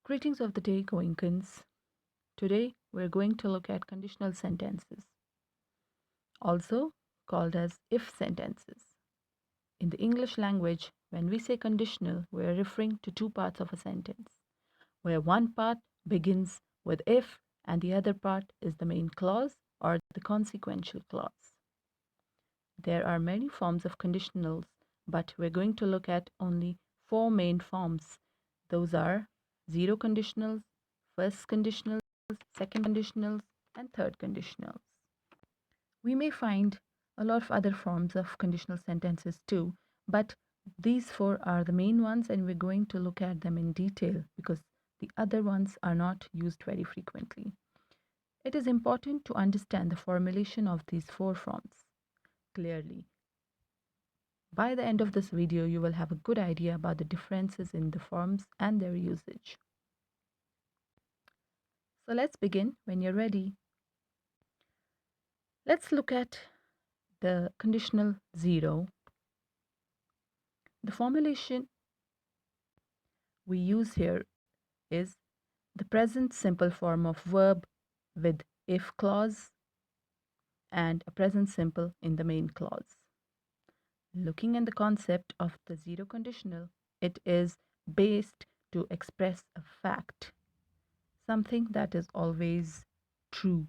Greetings of the day, Goenkans. Today we're going to look at conditional sentences, also called as if sentences. In the English language, when we say conditional, we're referring to two parts of a sentence, where one part begins with if and the other part is the main clause or the consequential clause. There are many forms of conditionals, but we're going to look at only four main forms. Those are zero conditionals, first conditionals, second conditionals, and third conditionals. We may find a lot of other forms of conditional sentences too, but these four are the main ones, and we're going to look at them in detail because the other ones are not used very frequently. It is important to understand the formulation of these four forms clearly. By the end of this video, you will have a good idea about the differences in the forms and their usage. So let's begin when you're ready. Let's look at the conditional zero. The formulation we use here is the present simple form of verb with if clause and a present simple in the main clause. Looking at the concept of the zero conditional, it is based to express a fact, something that is always true.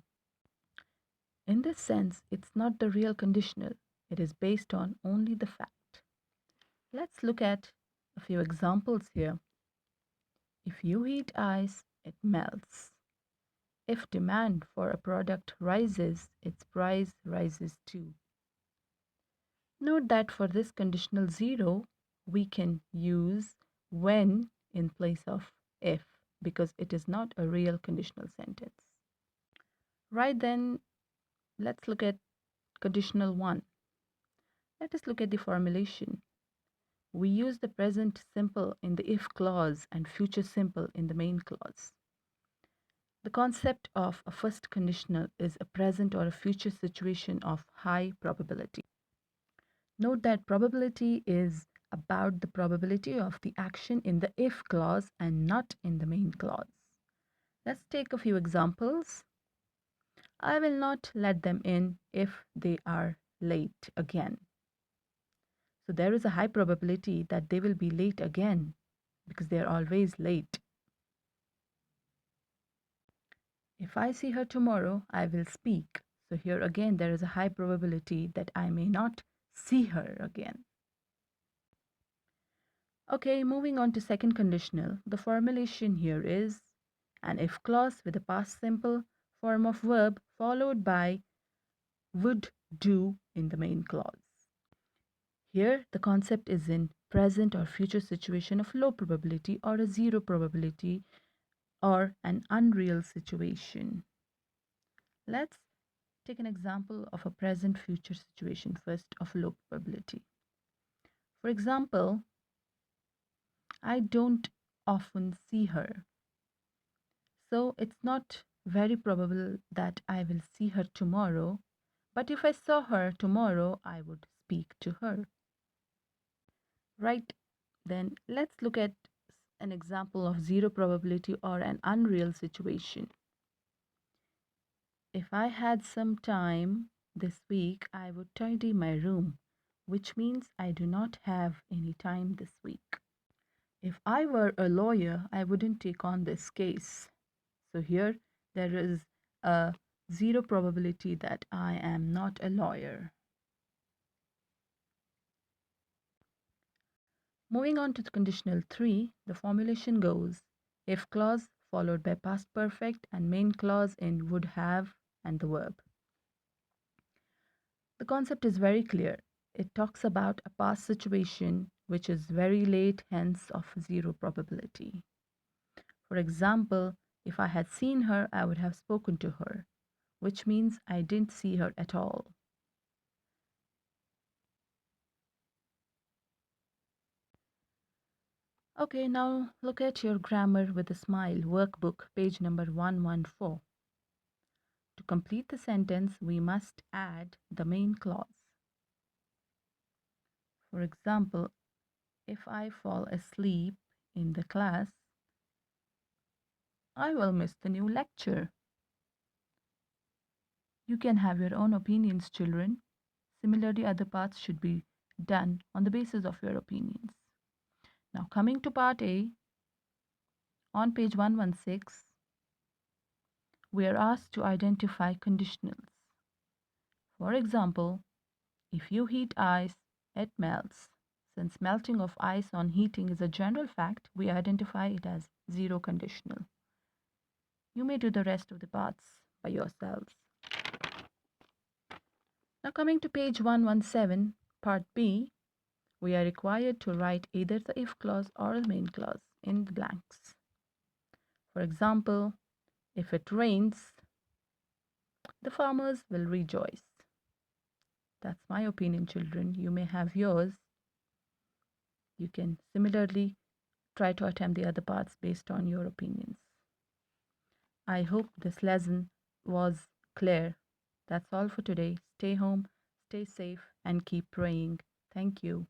In this sense, it's not the real conditional, it is based on only the fact. Let's look at a few examples here. If you heat ice, it melts. If demand for a product rises, its price rises too. Note that for this conditional zero, we can use when in place of if because it is not a real conditional sentence. Right then, let's look at conditional one. Let us look at the formulation. We use the present simple in the if clause and future simple in the main clause. The concept of a first conditional is a present or a future situation of high probability. Note that probability is about the probability of the action in the if clause and not in the main clause. Let's take a few examples. I will not let them in if they are late again. So there is a high probability that they will be late again because they are always late. If I see her tomorrow, I will speak. So here again, there is a high probability that I may not see her again. Okay, moving on to second conditional. The formulation here is an if clause with a past simple form of verb followed by would do in the main clause. Here, the concept is in present or future situation of low probability or a zero probability or an unreal situation. Let's take an example of a present future situation first of low probability. For example, I don't often see her. So it's not very probable that I will see her tomorrow, but if I saw her tomorrow, I would speak to her. Right, then let's look at an example of zero probability or an unreal situation. If I had some time this week, I would tidy my room, which means I do not have any time this week. If I were a lawyer, I wouldn't take on this case. So here there is a zero probability that I am not a lawyer. Moving on to the conditional 3, the formulation goes if clause followed by past perfect and main clause in would have and the verb. The concept is very clear. It talks about a past situation which is very late, hence of zero probability. For example, if I had seen her, I would have spoken to her, which means I didn't see her at all. Okay, now look at your grammar with a smile workbook, page number 114. To complete the sentence, we must add the main clause. For example, if I fall asleep in the class, I will miss the new lecture. You can have your own opinions, children. Similarly, other parts should be done on the basis of your opinions. Now, coming to part A, on page 116, we are asked to identify conditionals. For example, if you heat ice, it melts. Since melting of ice on heating is a general fact, we identify it as zero conditional. You may do the rest of the parts by yourselves. Now, coming to page 117, part B, we are required to write either the if clause or the main clause in the blanks. For example, if it rains, the farmers will rejoice. That's my opinion, children. You may have yours. You can similarly try to attempt the other parts based on your opinions. I hope this lesson was clear. That's all for today. Stay home, stay safe, and keep praying. Thank you.